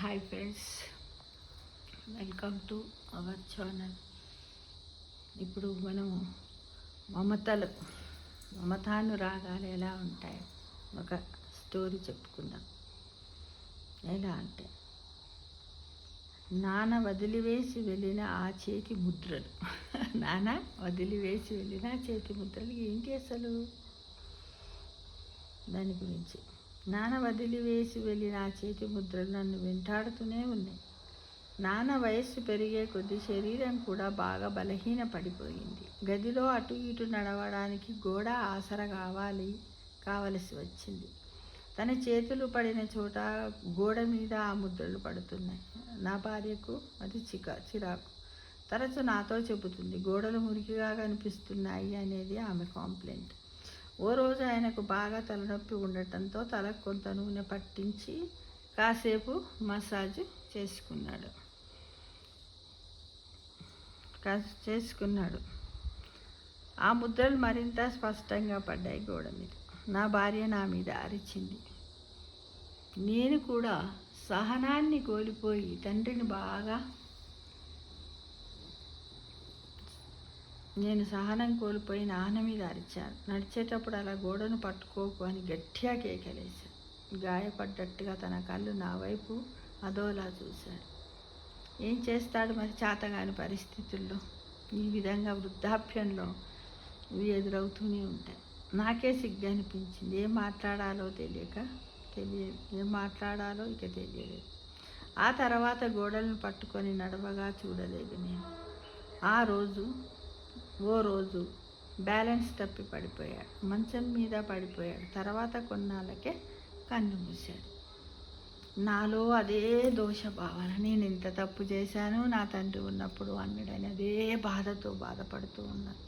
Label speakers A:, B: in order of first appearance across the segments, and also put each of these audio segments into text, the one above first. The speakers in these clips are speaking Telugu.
A: Hi friends, welcome to our channel. ఇప్పుడు మనం మమతానురాగాలు ఎలా ఉంటాయి ఒక స్టోరీ చెప్పుకుందాం. ఎలా అంటే, నాన్న వదిలివేసి వెళ్ళిన ఆ చేతి ముద్రలు నాన్న వదిలివేసి వెళ్ళిన చేతి ముద్రలు ఏంటి అసలు? దాని గురించి. నాన్న వదిలివేసి వెళ్ళిన ఆ చేతి ముద్రలు నన్ను వెంటాడుతూనే ఉన్నాయి. నాన్న వయస్సు పెరిగే కొద్దీ శరీరం కూడా బాగా బలహీన పడిపోయింది. గదిలో అటు ఇటు నడవడానికి గోడ ఆసరా కావలసి వచ్చింది. తన చేతులు పడిన చోట గోడ మీద ఆ ముద్రలు పడుతున్నాయి. నా భార్యకు అది చిరాకు. తరచు నాతో చెబుతుంది, గోడలు మురికిగా కనిపిస్తున్నాయి అనేది ఆమె కాంప్లైంట్. ఓ రోజు ఆయనకు బాగా తలనొప్పి ఉండటంతో తలకు కొంత నూనె పట్టించి కాసేపు మసాజ్ చేసుకున్నాడు. ఆ ముద్రలు మరింత స్పష్టంగా పడ్డాయి గోడ మీద. నా భార్య నా మీద అరిచింది. నేను కూడా సహనాన్ని కోల్పోయి నాన్న మీద అరిచాను. నడిచేటప్పుడు అలా గోడను పట్టుకోకు అని గట్టిగా కేకలేశాను. గాయపడ్డట్టుగా తన కళ్ళు నా వైపు అదోలా చూశాడు. ఏం చేస్తాడు మరి చేతగాని పరిస్థితుల్లో? ఈ విధంగా వృద్ధాప్యంలో ఇవి ఎదురవుతూనే ఉంటాయి. నాకే సిగ్గు అనిపించింది. ఏం మాట్లాడాలో తెలియలేదు. ఆ తర్వాత గోడలను పట్టుకొని నడవగా చూడలేదు నేను. ఓ రోజు బ్యాలెన్స్ తప్పి పడిపోయాడు. మంచం మీద పడిపోయాడు. తర్వాత కొన్నాళ్ళకే కన్ను మూశాడు. నాలో అదే దోష భావన. నేను ఇంత తప్పు చేశాను, నా తండ్రి ఉన్నప్పుడు అన్నాడని అదే బాధతో బాధపడుతూ ఉన్నాను.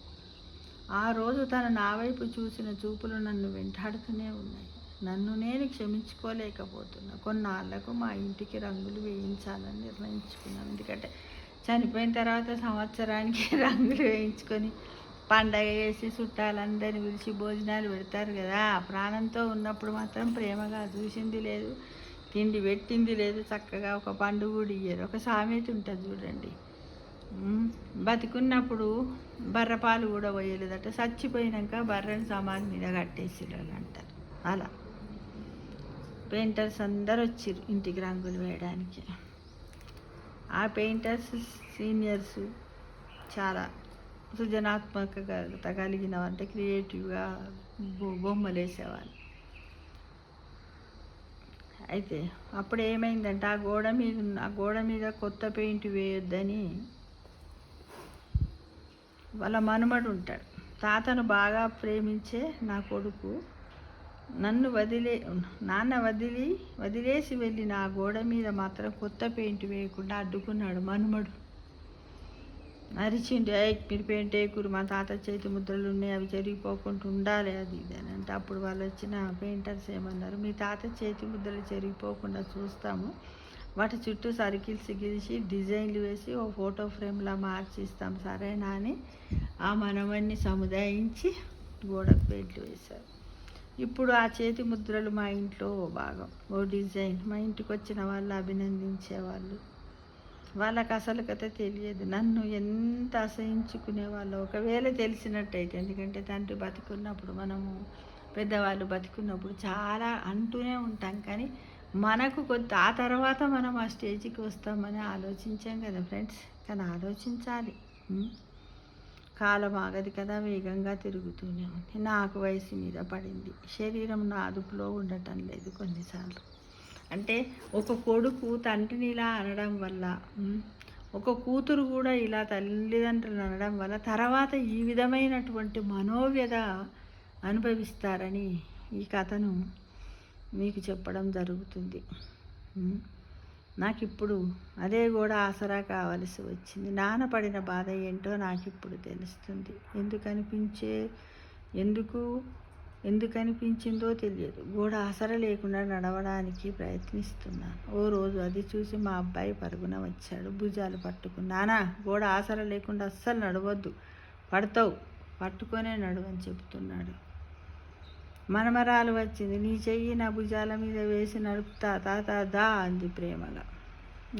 A: ఆ రోజు తను నా వైపు చూసిన చూపులు నన్ను వెంటాడుతూనే ఉన్నాయి. నన్ను నేను క్షమించుకోలేకపోతున్నా. కొన్నాళ్లకు మా ఇంటికి రంగులు వేయించాలని నిర్ణయించుకున్నాను. ఎందుకంటే చనిపోయిన తర్వాత సంవత్సరానికి రంగులు వేయించుకొని పండగ చేసి చుట్టాలందరినీ పిలిచి భోజనాలు పెడతారు కదా. ప్రాణంతో ఉన్నప్పుడు మాత్రం ప్రేమగా చూసింది లేదు, తిండి పెట్టింది లేదు, చక్కగా ఒక పండుగ కూడా ఇయ్యరు. ఒక సామెత ఉంటుంది చూడండి, బతికున్నప్పుడు బర్రపాలు కూడా పోయలేదట, చచ్చిపోయినాక బర్రెని సమాధి మీద కట్టేసిరని అంటారు. అలా పెయింటర్స్ అందరు వచ్చిర్రు ఇంటికి రంగులు వేయడానికి. ఆ పెయింటర్స్ సీనియర్స్ చాలా సృజనాత్మకత కలిగిన అంటే క్రియేటివ్గా బొమ్మలు వేసేవాళ్ళు. అయితే అప్పుడు ఏమైందంటే, ఆ గోడ మీద కొత్త పెయింట్ వేయొద్దని వాళ్ళ మనుమడు ఉంటాడు. తాతను బాగా ప్రేమించే నా కొడుకు నాన్న వదిలేసి వెళ్ళిన ఆ గోడ మీద మాత్రం కొత్త పెయింట్ వేయకుండా అడ్డుకున్నాడు మనుమడు. అరిచిండు, మీరు పెయింట్ వేయకూరు, మా తాత చేతి ముద్రలు ఉన్నాయి, అవి చెరిగిపోకుండా ఉండాలి అది ఇది అని అంటే, అప్పుడు వాళ్ళు వచ్చిన పెయింటర్స్ ఏమన్నారు, మీ తాత చేతి ముద్రలు చెరిగిపోకుండా చూస్తాము, వాటి చుట్టూ సర్కిల్స్ గీసి డిజైన్లు వేసి ఓ ఫోటో ఫ్రేమ్లా మార్చిస్తాం సరేనా అని ఆ మనవన్ని సముదాయించి గోడకు పెయింట్లు వేశారు. ఇప్పుడు ఆ చేతి ముద్రలు మా ఇంట్లో ఓ భాగం, ఓ డిజైన్. మా ఇంటికి వచ్చిన వాళ్ళు అభినందించేవాళ్ళు. వాళ్ళకి అసలు కథ తెలియదు, నన్ను ఎంత అసహించుకునేవాళ్ళు. ఒకవేళ తెలిసినట్టయితే, ఎందుకంటే తండ్రి బతికున్నప్పుడు, మనము పెద్దవాళ్ళు బతికున్నప్పుడు చాలా అంటూనే ఉంటాం, కానీ మనకు ఆ తర్వాత మనం ఆ స్టేజ్కి వస్తామని ఆలోచించాం కదా ఫ్రెండ్స్. కానీ ఆలోచించాలి. కాలం ఆగదు కదా, వేగంగా తిరుగుతూనే ఉంది. నాకు వయసు మీద పడింది. శరీరం నా అదుపులో ఉండటం లేదు కొన్నిసార్లు. అంటే ఒక కొడుకు తండ్రిని ఇలా అనడం వల్ల, ఒక కూతురు కూడా ఇలా తల్లిదండ్రులు అనడం వల్ల తర్వాత ఈ విధమైనటువంటి మనోవ్యధ అనుభవిస్తారని ఈ కథను మీకు చెప్పడం జరుగుతుంది. నాకు ఇప్పుడు అదే కూడా ఆసరా కావలసి వచ్చింది. నాన్న పడిన బాధ ఏంటో నాకు ఇప్పుడు తెలుస్తుంది. ఎందుకు అనిపించిందో తెలియదు. గోడ ఆసరా లేకుండా నడవడానికి ప్రయత్నిస్తున్నాను. ఓ రోజు అది చూసి మా అబ్బాయి పరుగున వచ్చాడు, భుజాలు పట్టుకుని, నానా గోడ ఆసరా లేకుండా అస్సలు నడవద్దు, పడతావు, పట్టుకొనే నడువని చెప్తున్నాడు. మనమరాలు వచ్చింది, నీ చెయ్యి నా భుజాల మీద వేసి నడుపుతా తాత దా అంది ప్రేమగా.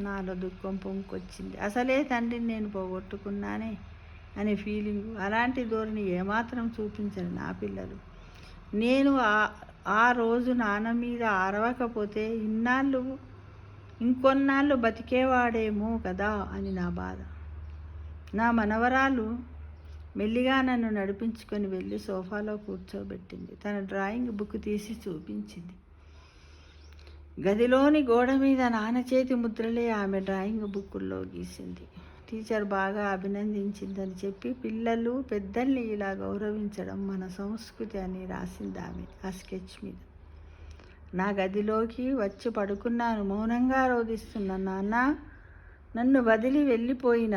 A: నాలో దుఃఖం పొంకొచ్చింది. అసలే తండ్రిని నేను పోగొట్టుకున్నానే అనే ఫీలింగు. అలాంటి ధోరణి ఏమాత్రం చూపించరు నా పిల్లలు. నేను ఆ రోజు నాన్న మీద అరవకపోతే ఇంకొన్నాళ్ళు బతికేవాడేమో కదా అని నా బాధ. నా మనవరాలు మెల్లిగా నన్ను నడిపించుకొని వెళ్ళి సోఫాలో కూర్చోబెట్టింది. తన డ్రాయింగ్ బుక్ తీసి చూపించింది. గదిలోని గోడ మీద నాన్న చేతి ముద్రలే ఆమె డ్రాయింగ్ బుక్కుల్లో గీసింది. టీచర్ బాగా అభినందించిందని చెప్పి పిల్లలు పెద్దల్ని ఇలా గౌరవించడం మన సంస్కృతి అని రాసింది ఆమె ఆ స్కెచ్ మీద. నా గదిలోకి వచ్చి పడుకున్నాను. మౌనంగా రోధిస్తున్న నాన్న, నన్ను వదిలి వెళ్ళిపోయిన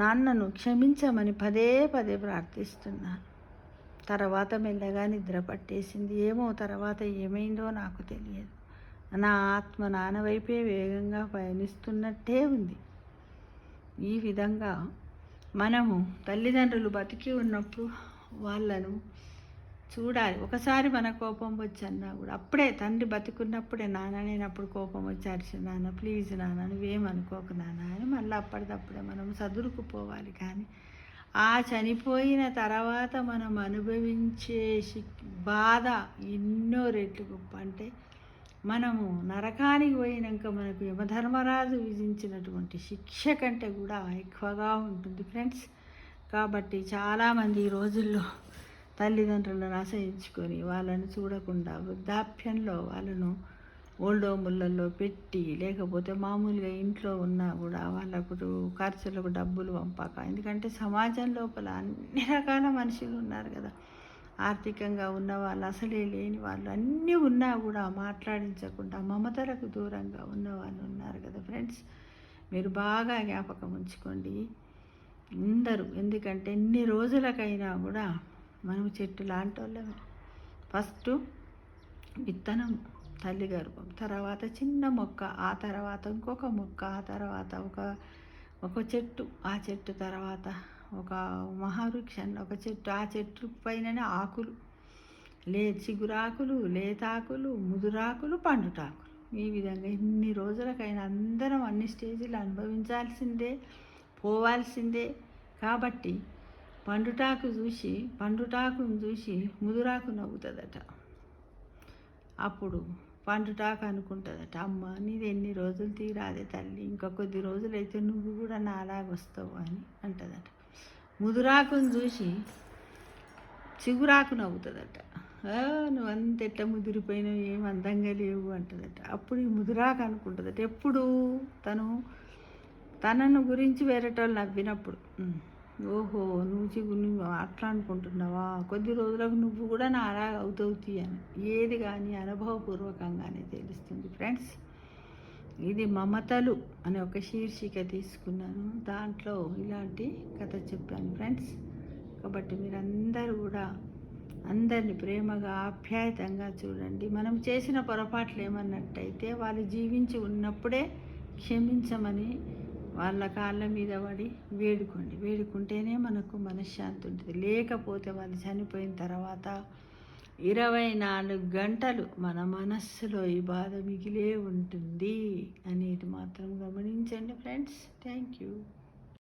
A: నాన్నను క్షమించమని పదే పదే ప్రార్థిస్తున్నాను. తర్వాత మెల్లగా నిద్ర పట్టేసింది. ఏమో తర్వాత ఏమైందో నాకు తెలియదు. నా ఆత్మ నాన్న వైపే వేగంగా పయనిస్తున్నట్టే ఉంది. ఈ విధంగా మనము తల్లిదండ్రులు బతికి ఉన్నప్పుడు వాళ్ళను చూడాలి. ఒకసారి మన కోపం వచ్చన్నా కూడా అప్పుడే తండ్రి బతికున్నప్పుడే నాన్న నేను అప్పుడు కోపం వచ్చి అరిచి నాన్న ప్లీజ్ నాన్న నువ్వేమనుకోకు నాన్న అని మళ్ళీ అప్పటికప్పుడే మనం సదురుకుపోవాలి. కానీ ఆ చనిపోయిన తర్వాత మనం అనుభవించే బాధ ఎన్నో రెట్లు గొప్ప. అంటే మనము నరకానికి పోయినాక మనకు యమధర్మరాజు విధించినటువంటి శిక్ష కంటే కూడా ఎక్కువగా ఉంటుంది ఫ్రెండ్స్. కాబట్టి చాలామంది ఈ రోజుల్లో తల్లిదండ్రులను అసహించుకొని వాళ్ళని చూడకుండా వృద్ధాప్యంలో వాళ్ళను ఓల్డ్ హోములలో పెట్టి, లేకపోతే మామూలుగా ఇంట్లో ఉన్నా కూడా వాళ్ళకు ఖర్చులకు డబ్బులు పంపాక. ఎందుకంటే సమాజం లోపల అన్ని రకాల మనుషులు ఉన్నారు కదా. ఆర్థికంగా ఉన్న వాళ్ళు, అసలే లేని వాళ్ళు, అన్నీ ఉన్నా కూడా మాట్లాడించకుండా మమతలకు దూరంగా ఉన్న వాళ్ళు ఉన్నారు కదా ఫ్రెండ్స్. మీరు బాగా జ్ఞాపకం ఉంచుకోండి అందరూ. ఎందుకంటే ఎన్ని రోజులకైనా కూడా మనం చెట్టు లాంటి వాళ్ళమే. ఫస్ట్ విత్తనం, తల్లి గర్భం, తర్వాత చిన్న మొక్క, ఆ తర్వాత ఇంకొక మొక్క, ఆ తర్వాత ఒక చెట్టు, ఆ చెట్టు తర్వాత ఒక మహావృక్షాన్ని, ఒక చెట్టు, ఆ చెట్టు పైననే ఆకులు, చిగురాకులు, లేతాకులు, ముదురాకులు, పండుటాకులు. ఈ విధంగా ఎన్ని రోజులకైనా అందరం అన్ని స్టేజీలు అనుభవించాల్సిందే, పోవాల్సిందే. కాబట్టి పండుటాకును చూసి ముదురాకు నవ్వుతుందట. అప్పుడు పండుటాకు అనుకుంటుందట, అమ్మ నీది ఎన్ని రోజులు తీరాదే తల్లి, ఇంకా కొద్ది రోజులైతే నువ్వు కూడా నాలాగొస్తావు అని అంటదట. ముదురాకును చూసి చిగురాకు నవ్వుతుందట, నువ్వు అంతెట్ట ముదిరిపోయినావు, ఏం అందంగా లేవు అంటదట. అప్పుడు ఈ ముదురాకు అనుకుంటుందట, ఎప్పుడు తనను గురించి వేరేటోళ్ళు నవ్వినప్పుడు, ఓహో నువ్వు అట్లా అనుకుంటున్నావా, కొద్ది రోజులకు నువ్వు కూడా నాలా అవుతవుతీ అని. ఏది కానీ అనుభవపూర్వకంగానే తెలుస్తుంది ఫ్రెండ్స్. ఇది మమతలు అనే ఒక శీర్షిక తీసుకున్నాను, దాంట్లో ఇలాంటి కథ చెప్పాను ఫ్రెండ్స్. కాబట్టి మీరందరూ కూడా అందరిని ప్రేమగా ఆప్యాయతంగా చూడండి. మనం చేసిన పొరపాట్లు ఏమన్నట్టయితే వాళ్ళు జీవించి ఉన్నప్పుడే క్షమించమని వాళ్ళ కాళ్ళ మీద పడి వేడుకుంటేనే మనకు మనశ్శాంతి ఉంటుంది. లేకపోతే వాళ్ళు చనిపోయిన తర్వాత 24 గంటలు మన మనస్సులో ఈ బాధ మిగిలే ఉంటుంది అనేది మాత్రం గమనించండి ఫ్రెండ్స్. Thank you.